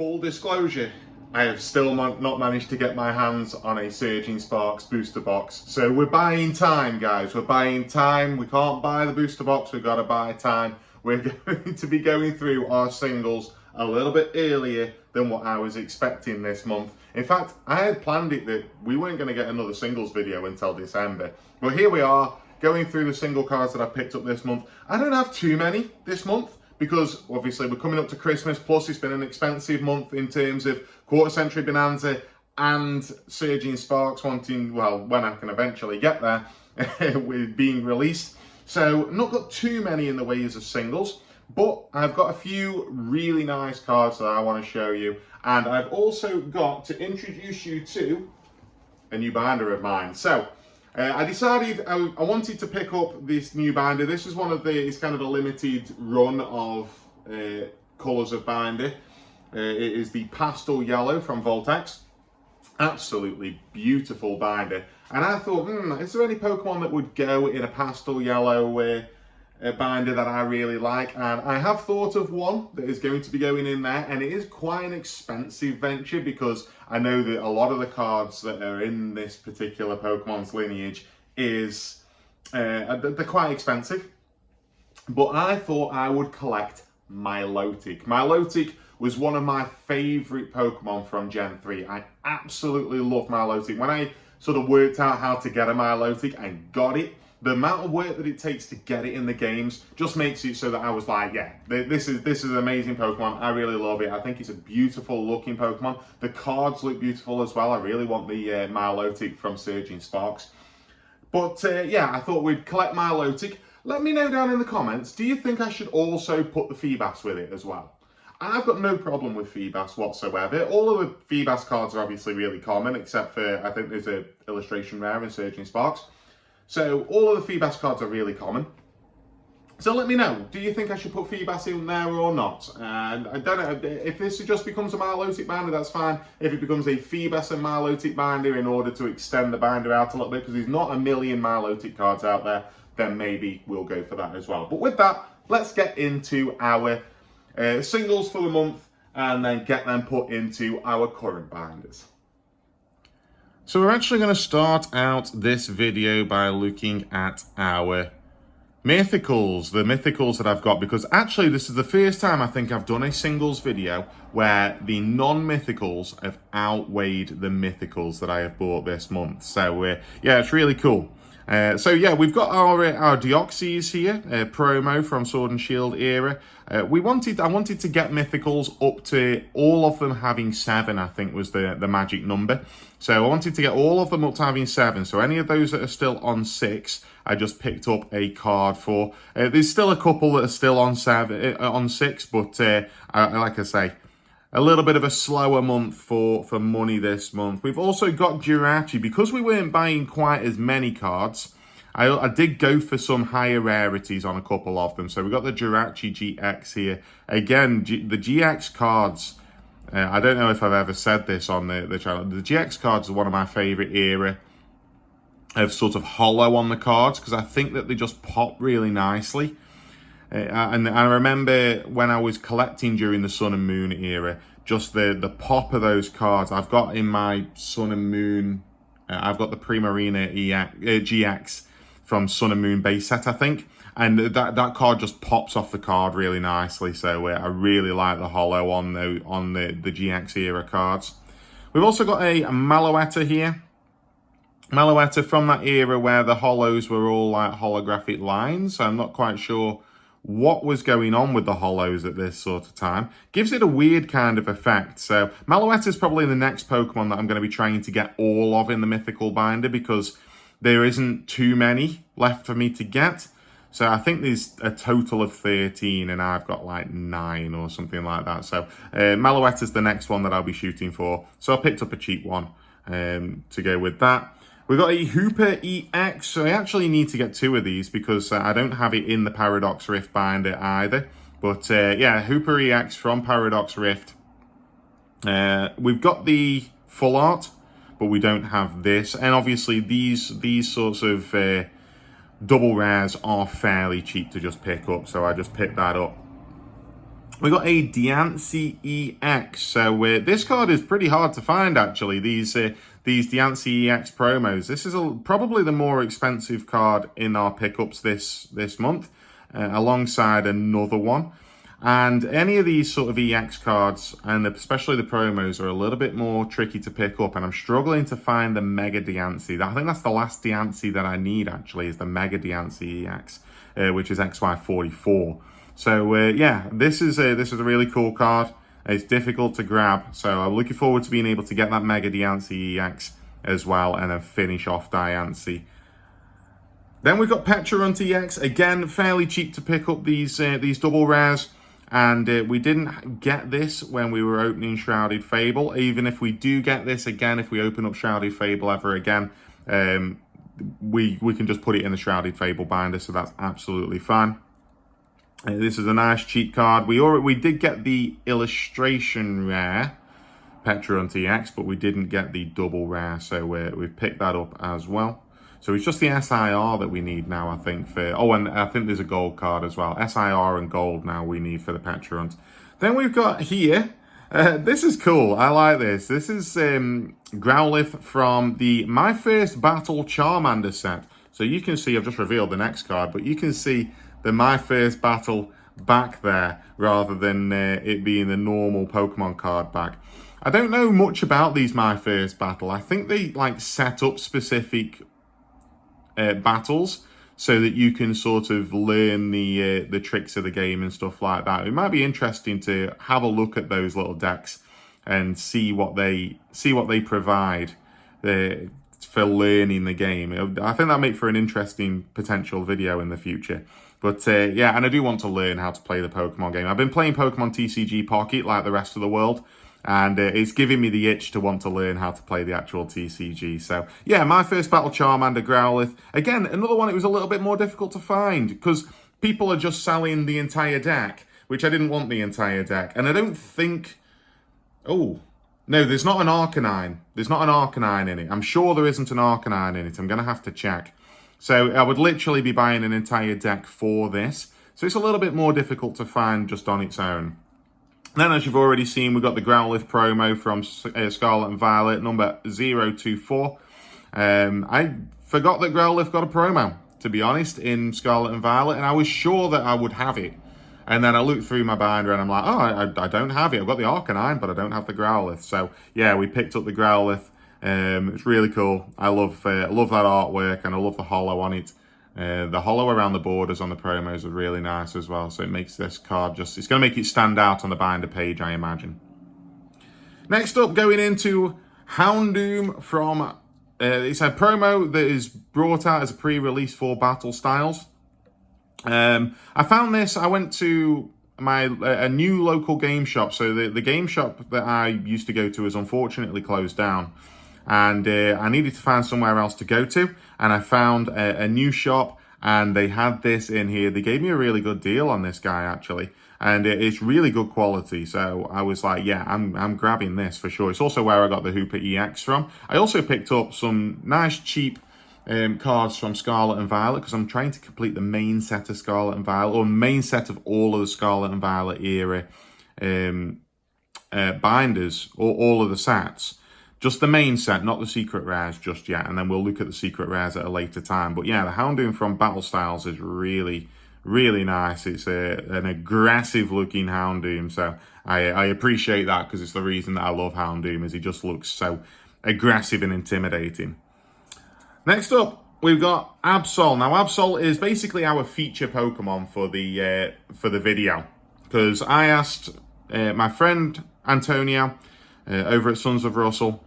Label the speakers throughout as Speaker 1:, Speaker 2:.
Speaker 1: Full disclosure, I have still not managed to get my hands on a Surging Sparks booster box. So we're buying time, guys. We're buying time. We can't buy the booster box. We've got to buy time. We're going to be going through our singles a little bit earlier than what I was expecting this month. In fact, I had planned it that we weren't going to get another singles video until December. But here we are, going through the single cards that I picked up this month. I don't have too many this month, because obviously we're coming up to Christmas, plus it's been an expensive month in terms of Quarter Century Bonanza and Surging Sparks wanting, well, when I can eventually get there, with being released. So not got too many in the ways of singles, but I've got a few really nice cards that I want to show you. And I've also got to introduce you to a new binder of mine. So I decided I wanted to pick up this new binder. This is one of the, it's kind of a limited run of colours of binder. It is the pastel yellow from Voltex. Absolutely beautiful binder. And I thought, is there any Pokemon that would go in a pastel yellow binder that I really like? And I have thought of one that is going to be going in there, and it is quite an expensive venture because I know that a lot of the cards that are in this particular Pokemon's lineage is they're quite expensive. But I thought I would collect Milotic. Milotic was one of my favourite Pokemon from Gen 3. I absolutely love Milotic. When I sort of worked out how to get a Milotic, I got it. The amount of work that it takes to get it in the games just makes it so that I was like, yeah, this is an amazing Pokemon. I really love it. I think it's a beautiful looking Pokemon. The cards look beautiful as well. I really want the Milotic from Surging Sparks. But yeah, I thought we'd collect Milotic. Let me know down in the comments, do you think I should also put the Feebas with it as well? I've got no problem with Feebas whatsoever. All of the Feebas cards are obviously really common, except for, I think there's an illustration rare in Surging Sparks. So all of the Feebas cards are really common. So let me know, do you think I should put Feebas in there or not? And I don't know, if this just becomes a Milotic binder, that's fine. If it becomes a Feebas and Milotic binder in order to extend the binder out a little bit, because there's not a million Milotic cards out there, then maybe we'll go for that as well. But with that, let's get into our singles for the month and then get them put into our current binders. So we're actually going to start out this video by looking at our mythicals, the mythicals that I've got, because actually this is the first time I think I've done a singles video where the non-mythicals have outweighed the mythicals that I have bought this month. So yeah, it's really cool. So yeah, we've got our Deoxys here, promo from Sword and Shield era. I wanted to get mythicals up to all of them having 7, I think was the magic number. So I wanted to get all of them up to having 7. So any of those that are still on 6, I just picked up a card for. There's still a couple that are still on 6, but like I say, a little bit of a slower month for money this month. We've also got Jirachi. Because we weren't buying quite as many cards, I did go for some higher rarities on a couple of them. So we've got the Jirachi GX here. Again, the GX cards, I don't know if I've ever said this on the channel. The GX cards are one of my favourite era of sort of hollow on the cards, because I think that they just pop really nicely. And I remember when I was collecting during the Sun and Moon era, just the pop of those cards. I've got in my Sun and Moon, I've got the Primarina GX from Sun and Moon base set, I think. And that card just pops off the card really nicely. So I really like the hollow on the GX era cards. We've also got a Malouetta here. Malouetta from that era where the hollows were all like holographic lines. So I'm not quite sure what was going on with the hollows at this sort of time. Gives it a weird kind of effect. So Malouetta is probably the next Pokemon that I'm going to be trying to get all of in the mythical binder, because there isn't too many left for me to get. So I think there's a total of 13 and I've got like 9 or something like that. So Malouetta is the next one that I'll be shooting for. So I picked up a cheap one to go with that. We've got a Hooper EX, so I actually need to get 2 of these because I don't have it in the Paradox Rift binder either. But yeah, Hooper EX from Paradox Rift. We've got the full art, but we don't have this. And obviously these sorts of double rares are fairly cheap to just pick up, so I just picked that up. We got a Diancie EX. So this card is pretty hard to find, actually. These Diancie EX promos. This is probably the more expensive card in our pickups this month, alongside another one. And any of these sort of EX cards, and especially the promos, are a little bit more tricky to pick up. And I'm struggling to find the Mega Diancie. I think that's the last Diancie that I need, actually, is the Mega Diancie EX, which is XY44. So yeah, this is a really cool card. It's difficult to grab, so I'm looking forward to being able to get that Mega Diancie EX as well, and then finish off Diancie. Then we've got Petrarunt EX. Again, fairly cheap to pick up these double rares. And we didn't get this when we were opening Shrouded Fable. Even if we do get this again, if we open up Shrouded Fable ever again, we can just put it in the Shrouded Fable binder, so that's absolutely fine. This is a nice cheap card. We did get the illustration rare, Petrarunt EX, but we didn't get the double rare, so we've picked that up as well. So it's just the SIR that we need now, I think, for... Oh, and I think there's a gold card as well. SIR and gold now we need for the Petrarunt. Then we've got here... this is cool. I like this. This is Growlithe from the My First Battle Charmander set. So you can see, I've just revealed the next card, but you can see the My First Battle back there, rather than it being the normal Pokemon card back. I don't know much about these My First Battle. I think they, like, set up specific... battles so that you can sort of learn the tricks of the game and stuff like that. It might be interesting to have a look at those little decks and see what they provide for learning the game. I think that make for an interesting potential video in the future. But yeah, and I do want to learn how to play the Pokemon game. I've been playing Pokemon TCG Pocket like the rest of the world, and it's giving me the itch to want to learn how to play the actual TCG. So, yeah, My First Battle Charmander, Growlithe. Again, another one, it was a little bit more difficult to find, because people are just selling the entire deck, which I didn't want the entire deck. And I don't think... Oh, no, there's not an Arcanine. There's not an Arcanine in it. I'm sure there isn't an Arcanine in it. I'm going to have to check. So, I would literally be buying an entire deck for this. So, it's a little bit more difficult to find just on its own. Then, as you've already seen, we've got the Growlithe promo from Scarlet and Violet, number 024. I forgot that Growlithe got a promo, to be honest, in Scarlet and Violet, and I was sure that I would have it. And then I looked through my binder and I'm like, oh, I don't have it. I've got the Arcanine, but I don't have the Growlithe. So, yeah, we picked up the Growlithe. It's really cool. I love that artwork, and I love the holo on it. The holo around the borders on the promos are really nice as well, so it makes this card it's going to make it stand out on the binder page, I imagine. Next up, going into Houndoom from, it's a promo that is brought out as a pre-release for Battle Styles. I found this, I went to a new local game shop, so the game shop that I used to go to is unfortunately closed down. And I needed to find somewhere else to go to, and I found a new shop, and they had this in here. They gave me a really good deal on this guy, actually, and it's really good quality. So I was like, yeah, I'm grabbing this for sure. It's also where I got the Hooper EX from. I also picked up some nice cheap cards from Scarlet and Violet, because I'm trying to complete the main set of Scarlet and Violet, or main set of all of the Scarlet and Violet era binders, or all of the sets. Just the main set, not the secret rares just yet. And then we'll look at the secret rares at a later time. But yeah, the Houndoom from Battle Styles is really, really nice. It's an aggressive looking Houndoom. So I appreciate that, because it's the reason that I love Houndoom, is he just looks so aggressive and intimidating. Next up, we've got Absol. Now, Absol is basically our feature Pokemon for the video. Because I asked my friend Antonio over at Sons of Russell,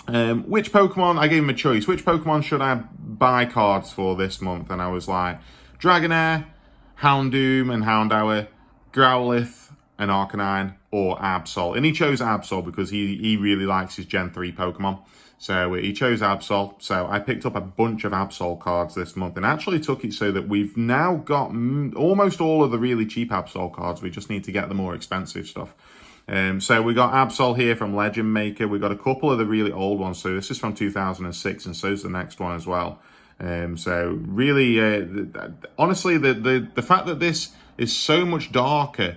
Speaker 1: which Pokemon, I gave him a choice, which Pokemon should I buy cards for this month? And I was like, Dragonair, Houndoom and Houndour, Growlithe and Arcanine, or Absol. And he chose Absol because he really likes his Gen 3 Pokemon. So he chose Absol. So I picked up a bunch of Absol cards this month, and actually took it so that we've now got almost all of the really cheap Absol cards. We just need to get the more expensive stuff. So we got Absol here from Legend Maker. We got a couple of the really old ones. So this is from 2006, and so is the next one as well. So really, honestly, the fact that this is so much darker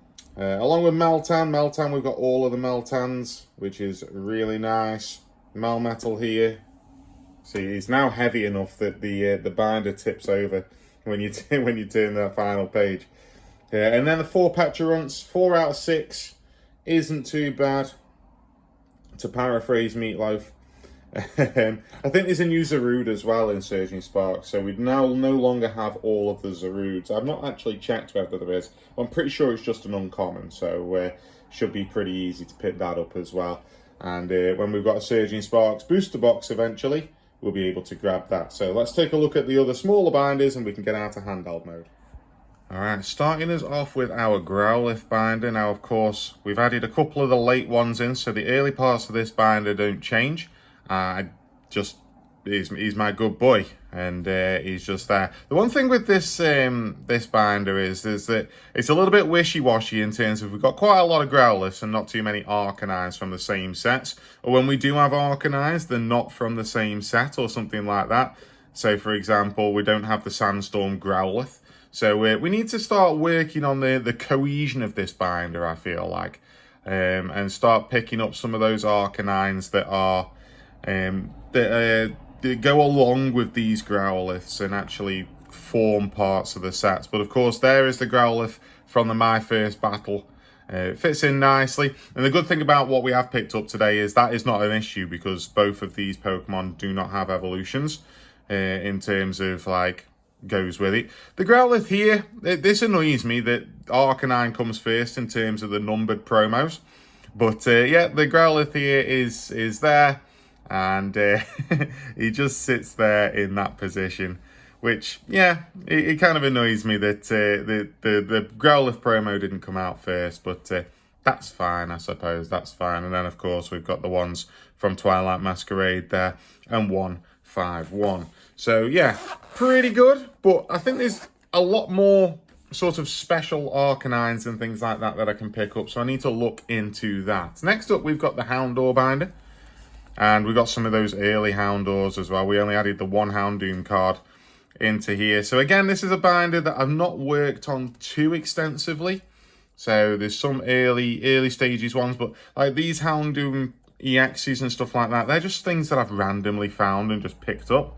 Speaker 1: Along with Meltan, we've got all of the Meltans, which is really nice. Melmetal here. See, it's now heavy enough that the binder tips over when you when you turn that final page. And then the 4 Petrarunts, 4 out of 6, isn't too bad. To paraphrase Meatloaf, I think there's a new Zarude as well in Surging Sparks, so we now no longer have all of the Zarudes. I've not actually checked whether there is. I'm pretty sure it's just an uncommon, so should be pretty easy to pick that up as well. And when we've got a Surging Sparks booster box eventually, we'll be able to grab that. So let's take a look at the other smaller binders and we can get out of handheld mode. Alright, starting us off with our Growlithe binder. Now, of course, we've added a couple of the late ones in, so the early parts of this binder don't change. He's my good boy, and he's just there. The one thing with this this binder is that it's a little bit wishy-washy in terms of we've got quite a lot of Growlithes and not too many Arcanines from the same sets. Or when we do have Arcanines, they're not from the same set or something like that. So, for example, we don't have the Sandstorm Growlithe. So we need to start working on the cohesion of this binder, I feel like, and start picking up some of those Arcanines that are that go along with these Growlithes and actually form parts of the sets. But of course, there is the Growlithe from the My First Battle. It fits in nicely, and the good thing about what we have picked up today is that is not an issue because both of these Pokemon do not have evolutions in terms of like goes with it. The Growlithe here, this annoys me that Arcanine comes first in terms of the numbered promos. But yeah, the Growlithe here is there, and he just sits there in that position, which, yeah, it kind of annoys me that the Growlithe promo didn't come out first, but that's fine, I suppose, that's fine. And then, of course, we've got the ones from Twilight Masquerade there, and 151. So, yeah, pretty good, but I think there's a lot more sort of special Arcanines and things like that that I can pick up, so I need to look into that. Next up, we've got the Houndour binder, and we've got some of those early Houndours as well. We only added the 1 Houndoom card into here. So, again, this is a binder that I've not worked on too extensively. So, there's some early stages ones, but like these Houndoom EXs and stuff like that, they're just things that I've randomly found and just picked up.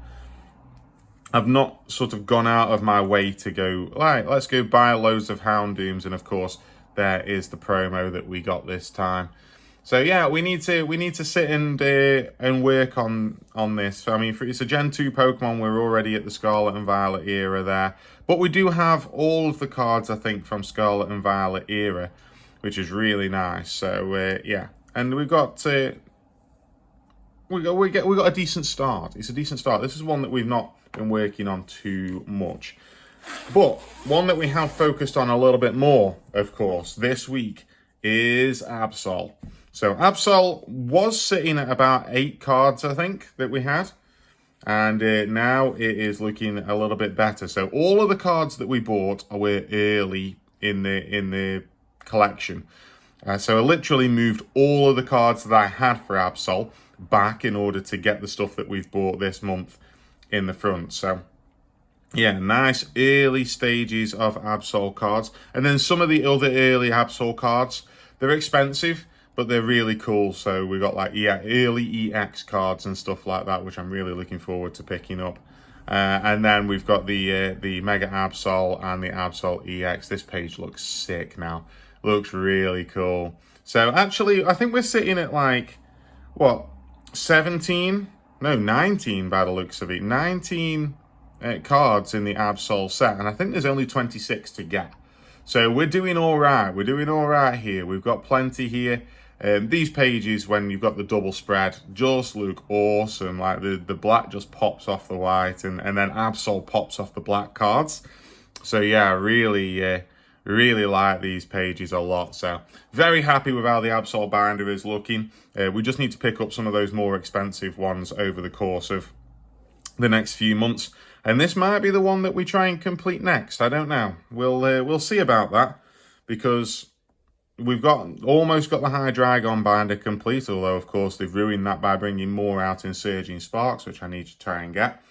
Speaker 1: I've not sort of gone out of my way to go, right, let's go buy loads of Houndooms, and of course, there is the promo that we got this time. So yeah, we need to sit and work on this. I mean, it's a Gen 2 Pokemon, we're already at the Scarlet and Violet era there, but we do have all of the cards, I think, from Scarlet and Violet era, which is really nice. So yeah, and we've got we got a decent start. It's a decent start. This is one that we've not been working on too much, but one that we have focused on a little bit more, of course, this week is Absol. So Absol was sitting at about 8 cards, I think, that we had, and now it is looking a little bit better. So all of the cards that we bought were early in the collection. So I literally moved all of the cards that I had for Absol back in order to get the stuff that we've bought this month in the front. So yeah, nice early stages of Absol cards. And then some of the other early Absol cards, they're expensive, but they're really cool. So we got like early EX cards and stuff like that, which I'm really looking forward to picking up. And then we've got the Mega Absol and the Absol EX. This page looks sick now. Looks really cool. So actually, I think we're sitting at like, what, 17? No, 19 by the looks of it. 19 cards in the Absol set, and I think there's only 26 to get. So we're doing all right. We're doing all right here. We've got plenty here. These pages, when you've got the double spread, just look awesome. Like the black just pops off the white, and then Absol pops off the black cards. So yeah, really like these pages a lot. So very happy with how the Absol binder is looking. We just need to pick up some of those more expensive ones over the course of the next few months, and this might be the one that we try and complete next. I don't know. We'll see about that, because we've almost got the Hydreigon binder complete, although of course they've ruined that by bringing more out in Surging Sparks, which I need to try and get.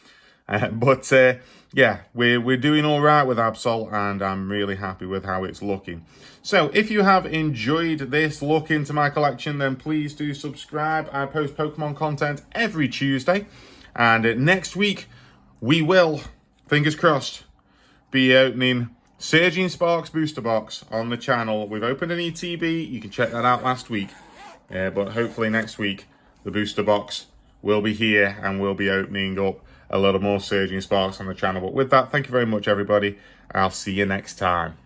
Speaker 1: Yeah, we're doing all right with Absol, and I'm really happy with how it's looking. So if you have enjoyed this look into my collection, then please do subscribe. I post Pokemon content every Tuesday, and next week we will, fingers crossed, be opening Surging Sparks booster box on the channel. We've opened an ETB, you can check that out last week, but hopefully next week the booster box will be here and we'll be opening up a lot of more Surging Sparks on the channel. But with that, thank you very much everybody. I'll see you next time.